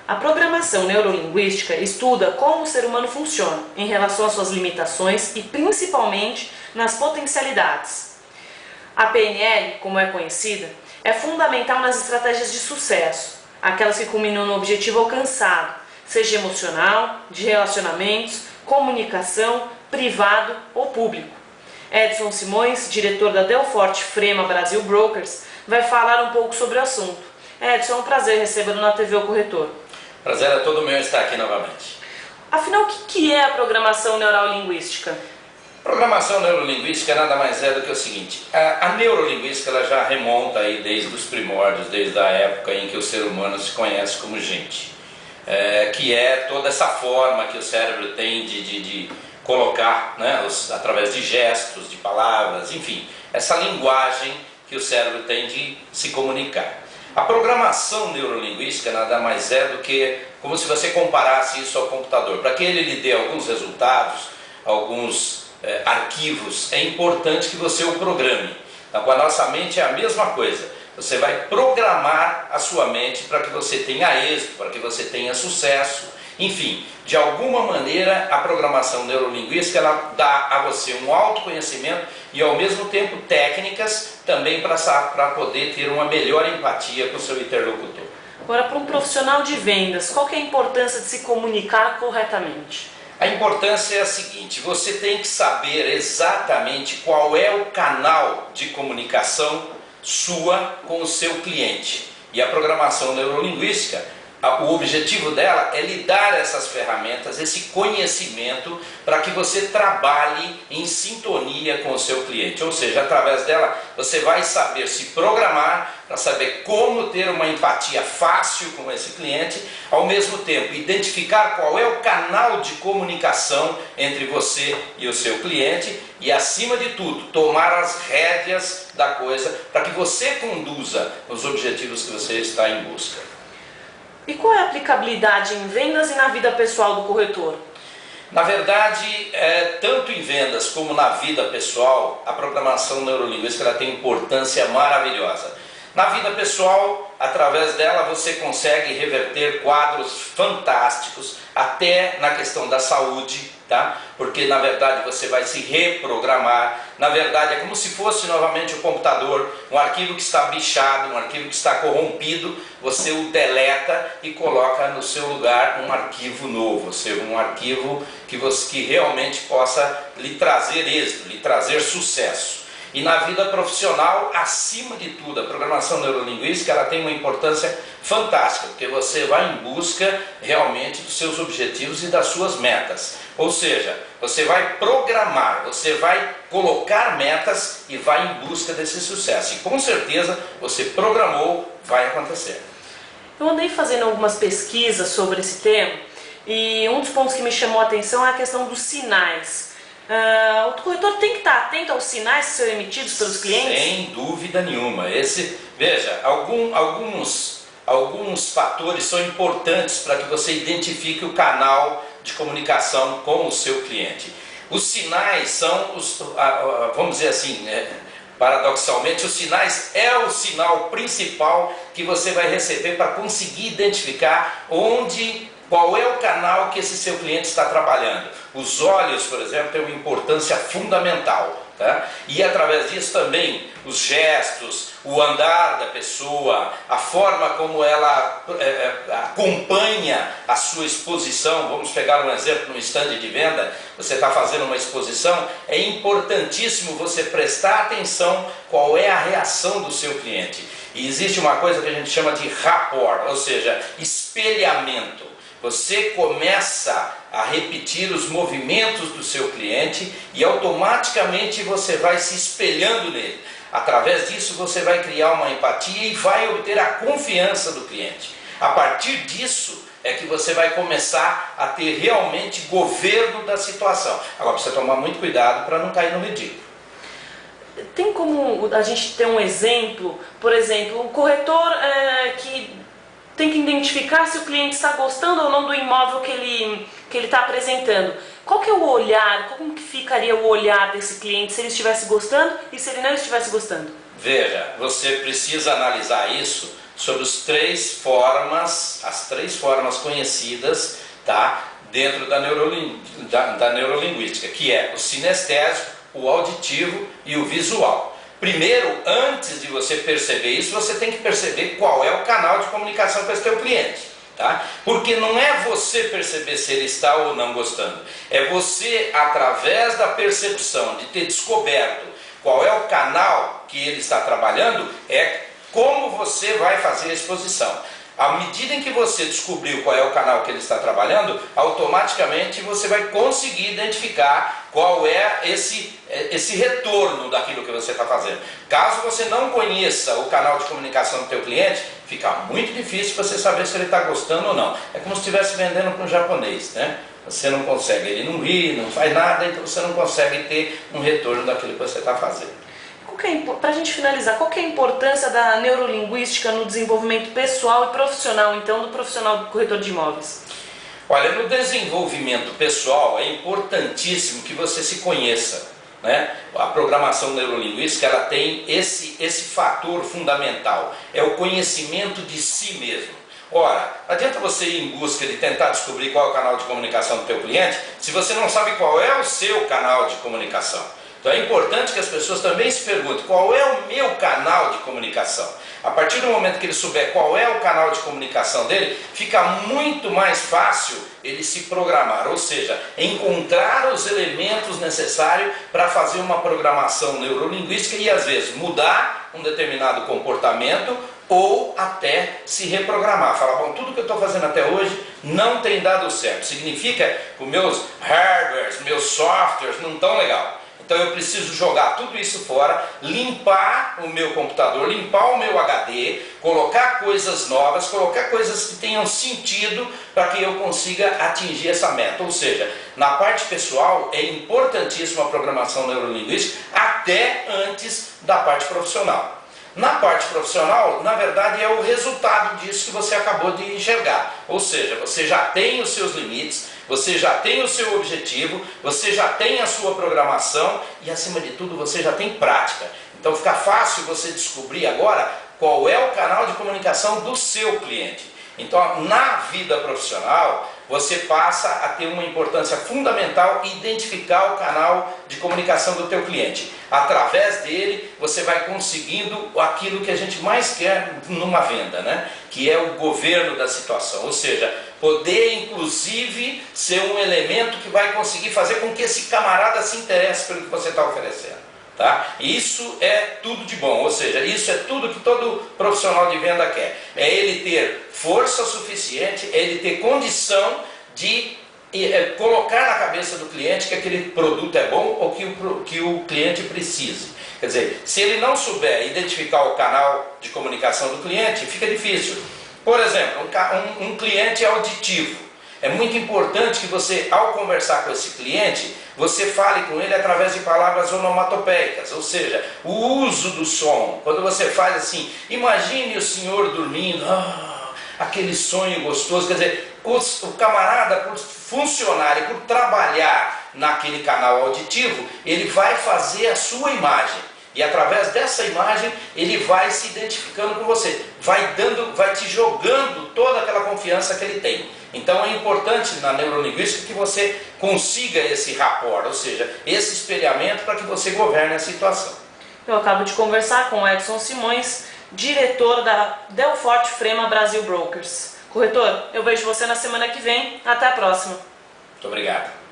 A programação neurolinguística estuda como o ser humano funciona em relação às suas limitações e principalmente nas potencialidades. A PNL, como é conhecida, é fundamental nas estratégias de sucesso, aquelas que culminam no objetivo alcançado, seja emocional, de relacionamentos, comunicação, privado ou público. Edson Simões, diretor da Delforte Frema Brasil Brokers, vai falar um pouco sobre o assunto. Edson, é um prazer recebê-lo na TV O Corretor. Prazer é todo meu estar aqui novamente. Afinal, o que é a programação neurolinguística? Programação neurolinguística nada mais é do que o seguinte: a neurolinguística ela já remonta aí desde os primórdios, desde a época em que o ser humano se conhece como gente, que é toda essa forma que o cérebro tem de colocar, né, através de gestos, de palavras, enfim, essa linguagem que o cérebro tem de se comunicar. A programação neurolinguística nada mais é do que como se você comparasse isso ao computador. Para que ele lhe dê alguns resultados, alguns arquivos, é importante que você o programe. Então, com a nossa mente é a mesma coisa. Você vai programar a sua mente para que você tenha êxito, para que você tenha sucesso. Enfim, de alguma maneira a programação neurolinguística ela dá a você um autoconhecimento e ao mesmo tempo técnicas também para poder ter uma melhor empatia com o seu interlocutor. Agora, para um profissional de vendas, qual que é a importância de se comunicar corretamente? A importância é a seguinte: você tem que saber exatamente qual é o canal de comunicação sua com o seu cliente. E a programação neurolinguística, o objetivo dela é lhe dar essas ferramentas, esse conhecimento para que você trabalhe em sintonia com o seu cliente. Ou seja, através dela você vai saber se programar para saber como ter uma empatia fácil com esse cliente, ao mesmo tempo identificar qual é o canal de comunicação entre você e o seu cliente e, acima de tudo, tomar as rédeas da coisa para que você conduza os objetivos que você está em busca. E qual é a aplicabilidade em vendas e na vida pessoal do corretor? Na verdade, tanto em vendas como na vida pessoal, a programação neurolinguística ela tem importância maravilhosa. Na vida pessoal, através dela você consegue reverter quadros fantásticos, até na questão da saúde, tá? Porque na verdade você vai se reprogramar. Na verdade é como se fosse novamente o computador, um arquivo que está bichado, um arquivo que está corrompido, você o deleta e coloca no seu lugar um arquivo novo, ou seja, um arquivo que realmente possa lhe trazer êxito, lhe trazer sucesso. E na vida profissional, acima de tudo, a programação neurolinguística ela tem uma importância fantástica, porque você vai em busca realmente dos seus objetivos e das suas metas. Ou seja, você vai programar, você vai colocar metas e vai em busca desse sucesso. E com certeza você programou, vai acontecer. Eu andei fazendo algumas pesquisas sobre esse tema e um dos pontos que me chamou a atenção é a questão dos sinais. O corretor tem que estar atento aos sinais que são emitidos pelos clientes? Sem dúvida nenhuma. Veja, alguns fatores são importantes para que você identifique o canal de comunicação com o seu cliente. Os sinais são, vamos dizer assim, paradoxalmente, os sinais é o sinal principal que você vai receber para conseguir identificar qual é o canal que esse seu cliente está trabalhando. Os olhos, por exemplo, têm uma importância fundamental, tá? E através disso também os gestos, o andar da pessoa, a forma como ela acompanha a sua exposição. Vamos pegar um exemplo no stand de venda, você está fazendo uma exposição, é importantíssimo você prestar atenção qual é a reação do seu cliente. E existe uma coisa que a gente chama de rapport, ou seja, espelhamento. Você começa a repetir os movimentos do seu cliente e automaticamente você vai se espelhando nele. Através disso você vai criar uma empatia e vai obter a confiança do cliente. A partir disso é que você vai começar a ter realmente governo da situação. Agora precisa tomar muito cuidado para não cair no ridículo. Tem como a gente ter um exemplo, por exemplo, o corretor que tem que identificar se o cliente está gostando ou não do imóvel que ele está apresentando. Qual que é o olhar, como que ficaria o olhar desse cliente se ele estivesse gostando e se ele não estivesse gostando? Veja, você precisa analisar isso sobre as três formas conhecidas, tá, dentro da neurolinguística, que é o sinestésico, o auditivo e o visual. Primeiro, antes de você perceber isso, você tem que perceber qual é o canal de comunicação com esse teu cliente. Tá? Porque não é você perceber se ele está ou não gostando, é você, através da percepção de ter descoberto qual é o canal que ele está trabalhando, é como você vai fazer a exposição. À medida em que você descobriu qual é o canal que ele está trabalhando, automaticamente você vai conseguir identificar qual é esse retorno daquilo que você está fazendo. Caso você não conheça o canal de comunicação do teu cliente, fica muito difícil você saber se ele está gostando ou não. É como se estivesse vendendo para um japonês, né? Você não consegue, ele não ri, não faz nada, então você não consegue ter um retorno daquilo que você está fazendo. Para a gente finalizar, qual que é a importância da neurolinguística no desenvolvimento pessoal e profissional, então, do profissional do corretor de imóveis? Olha, no desenvolvimento pessoal é importantíssimo que você se conheça, né? A programação neurolinguística, ela tem esse fator fundamental, é o conhecimento de si mesmo. Ora, não adianta você ir em busca de tentar descobrir qual é o canal de comunicação do teu cliente, se você não sabe qual é o seu canal de comunicação. Então é importante que as pessoas também se perguntem qual é o meu canal de comunicação. A partir do momento que ele souber qual é o canal de comunicação dele, fica muito mais fácil ele se programar, ou seja, encontrar os elementos necessários para fazer uma programação neurolinguística e às vezes mudar um determinado comportamento ou até se reprogramar. Falar, bom, tudo que eu estou fazendo até hoje não tem dado certo. Significa que os meus hardwares, meus softwares não estão legal. Então eu preciso jogar tudo isso fora, limpar o meu computador, limpar o meu HD, colocar coisas novas, colocar coisas que tenham sentido para que eu consiga atingir essa meta. Ou seja, na parte pessoal é importantíssima a programação neurolinguística até antes da parte profissional. Na parte profissional, na verdade, é o resultado disso que você acabou de enxergar. Ou seja, você já tem os seus limites, você já tem o seu objetivo, você já tem a sua programação e, acima de tudo, você já tem prática. Então fica fácil você descobrir agora qual é o canal de comunicação do seu cliente. Então, na vida profissional, você passa a ter uma importância fundamental identificar o canal de comunicação do teu cliente. Através dele, você vai conseguindo aquilo que a gente mais quer numa venda, né? Que é o governo da situação, ou seja, poder inclusive ser um elemento que vai conseguir fazer com que esse camarada se interesse pelo que você está oferecendo. Tá? Isso é tudo de bom, ou seja, isso é tudo que todo profissional de venda quer. É ele ter força suficiente, é ele ter condição de colocar na cabeça do cliente que aquele produto é bom ou que o cliente precise. Quer dizer, se ele não souber identificar o canal de comunicação do cliente, fica difícil. Por exemplo, um cliente auditivo. É muito importante que você, ao conversar com esse cliente, você fale com ele através de palavras onomatopeicas, ou seja, o uso do som. Quando você faz assim, imagine o senhor dormindo, aquele sonho gostoso, quer dizer, o camarada, por funcionar e por trabalhar naquele canal auditivo, ele vai fazer a sua imagem. E através dessa imagem, ele vai se identificando com você, vai te jogando toda aquela confiança que ele tem. Então é importante na neurolinguística que você consiga esse rapport, ou seja, esse espelhamento para que você governe a situação. Eu acabo de conversar com o Edson Simões, diretor da Delforte Frema Brasil Brokers. Corretor, eu vejo você na semana que vem. Até a próxima. Muito obrigado.